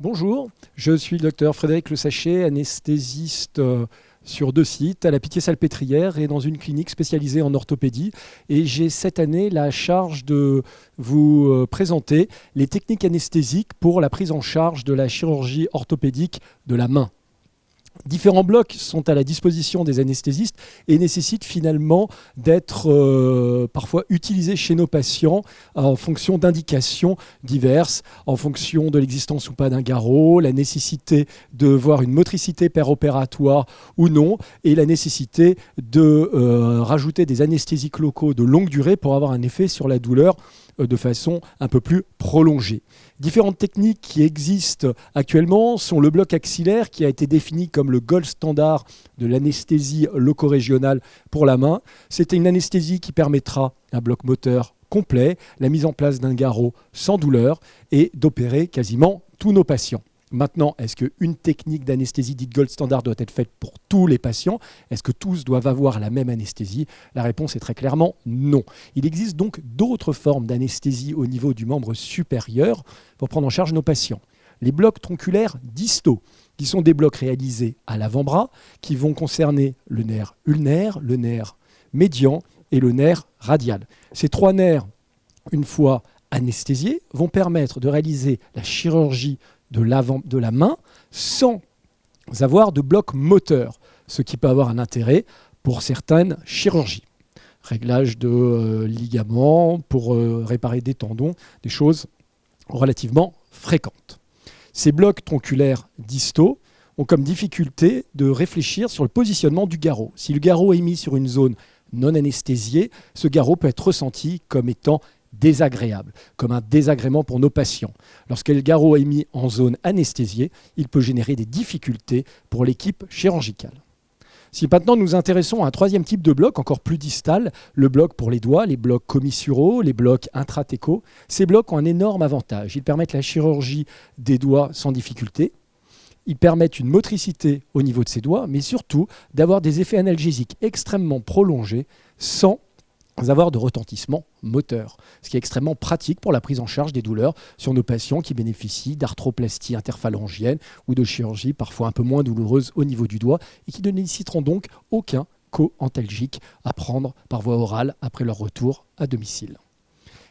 Bonjour, je suis le docteur Frédéric Le Sachet, anesthésiste sur 2 sites, à la Pitié-Salpêtrière et dans une clinique spécialisée en orthopédie. Et j'ai cette année la charge de vous présenter les techniques anesthésiques pour la prise en charge de la chirurgie orthopédique de la main. Différents blocs sont à la disposition des anesthésistes et nécessitent finalement d'être parfois utilisés chez nos patients en fonction d'indications diverses, en fonction de l'existence ou pas d'un garrot, la nécessité de voir une motricité péropératoire ou non, et la nécessité de rajouter des anesthésiques locaux de longue durée pour avoir un effet sur la douleur de façon un peu plus prolongée. Différentes techniques qui existent actuellement sont le bloc axillaire qui a été défini comme le gold standard de l'anesthésie loco-régionale pour la main. C'était une anesthésie qui permettra un bloc moteur complet, la mise en place d'un garrot sans douleur et d'opérer quasiment tous nos patients. Maintenant, est-ce qu'une technique d'anesthésie dite gold standard doit être faite pour tous les patients? Est-ce que tous doivent avoir la même anesthésie? La réponse est très clairement non. Il existe donc d'autres formes d'anesthésie au niveau du membre supérieur pour prendre en charge nos patients. Les blocs tronculaires distaux, qui sont des blocs réalisés à l'avant-bras, qui vont concerner le nerf ulnaire, le nerf médian et le nerf radial. Ces 3 nerfs, une fois anesthésiés, vont permettre de réaliser la chirurgie de la main sans avoir de bloc moteur, ce qui peut avoir un intérêt pour certaines chirurgies. Réglage de ligaments pour réparer des tendons, des choses relativement fréquentes. Ces blocs tronculaires distaux ont comme difficulté de réfléchir sur le positionnement du garrot. Si le garrot est mis sur une zone non anesthésiée, ce garrot peut être ressenti comme étant désagréable, comme un désagrément pour nos patients. Lorsque le garrot est mis en zone anesthésiée, il peut générer des difficultés pour l'équipe chirurgicale. Si maintenant nous nous intéressons à un 3e type de bloc, encore plus distal, le bloc pour les doigts, les blocs commissuraux, les blocs intratécaux, ces blocs ont un énorme avantage. Ils permettent la chirurgie des doigts sans difficulté. Ils permettent une motricité au niveau de ces doigts, mais surtout d'avoir des effets analgésiques extrêmement prolongés sans avoir de retentissement moteur, ce qui est extrêmement pratique pour la prise en charge des douleurs sur nos patients qui bénéficient d'arthroplastie interphalangienne ou de chirurgie parfois un peu moins douloureuse au niveau du doigt et qui ne nécessiteront donc aucun co-antalgique à prendre par voie orale après leur retour à domicile.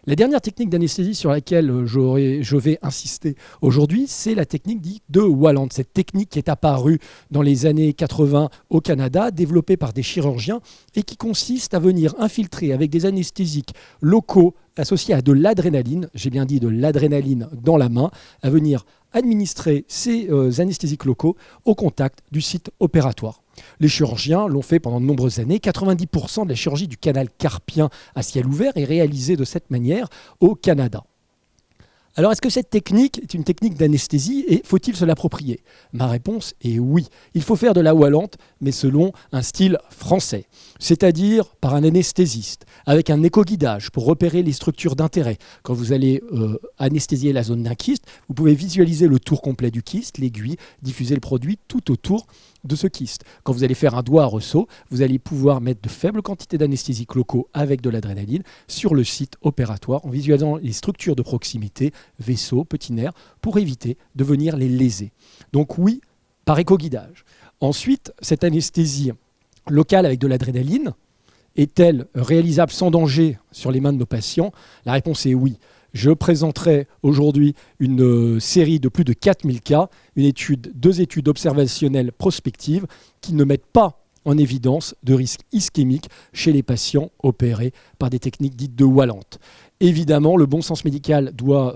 La dernière technique d'anesthésie sur laquelle je vais insister aujourd'hui, c'est la technique dite de Walland. Cette technique qui est apparue dans les années 80 au Canada, développée par des chirurgiens et qui consiste à venir infiltrer avec des anesthésiques locaux associés à de l'adrénaline, j'ai bien dit de l'adrénaline dans la main, à venir administrer ces anesthésiques locaux au contact du site opératoire. Les chirurgiens l'ont fait pendant de nombreuses années. 90% de la chirurgie du canal carpien à ciel ouvert est réalisée de cette manière au Canada. Alors, est-ce que cette technique est une technique d'anesthésie et faut-il se l'approprier? Ma réponse est oui. Il faut faire de la Walland, mais selon un style français, c'est-à-dire par un anesthésiste, avec un éco-guidage pour repérer les structures d'intérêt. Quand vous allez anesthésier la zone d'un kyste, vous pouvez visualiser le tour complet du kyste, l'aiguille, diffuser le produit tout autour de ce kyste. Quand vous allez faire un doigt à ressaut, vous allez pouvoir mettre de faibles quantités d'anesthésiques locaux avec de l'adrénaline sur le site opératoire en visualisant les structures de proximité, vaisseaux, petits nerfs, pour éviter de venir les léser. Donc oui, par éco-guidage. Ensuite, cette anesthésie locale avec de l'adrénaline est-elle réalisable sans danger sur les mains de nos patients? La réponse est oui. Je présenterai aujourd'hui une série de plus de 4000 cas, 2 études observationnelles prospectives qui ne mettent pas en évidence de risque ischémique chez les patients opérés par des techniques dites de Walland. Évidemment, le bon sens médical doit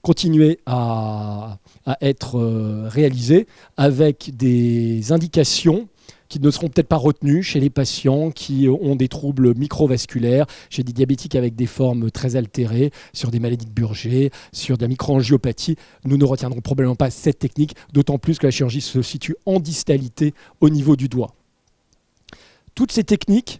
continuer à être réalisé avec des indications qui ne seront peut-être pas retenus chez les patients qui ont des troubles microvasculaires, chez des diabétiques avec des formes très altérées, sur des maladies de Burger, sur de la microangiopathie. Nous ne retiendrons probablement pas cette technique, d'autant plus que la chirurgie se situe en distalité au niveau du doigt. Toutes ces techniques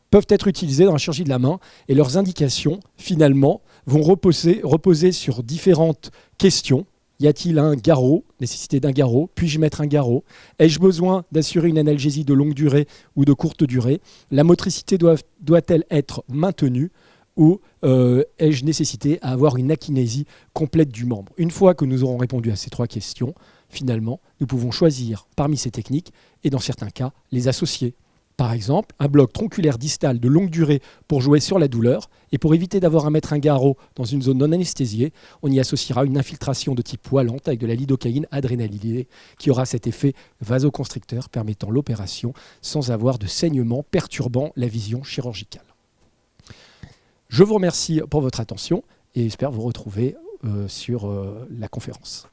peuvent être utilisées dans la chirurgie de la main et leurs indications, finalement, vont reposer sur différentes questions. Y a-t-il un garrot, nécessité d'un garrot? Puis-je mettre un garrot? Ai-je besoin d'assurer une analgésie de longue durée ou de courte durée? La motricité doit-elle être maintenue? ou ai-je nécessité à avoir une akinésie complète du membre? Une fois que nous aurons répondu à ces 3 questions, finalement, nous pouvons choisir parmi ces techniques et dans certains cas, les associer. Par exemple, un bloc tronculaire distal de longue durée pour jouer sur la douleur, et pour éviter d'avoir à mettre un garrot dans une zone non anesthésiée, on y associera une infiltration de type poilante avec de la lidocaïne adrénalisée qui aura cet effet vasoconstricteur permettant l'opération sans avoir de saignement perturbant la vision chirurgicale. Je vous remercie pour votre attention et espère vous retrouver sur la conférence.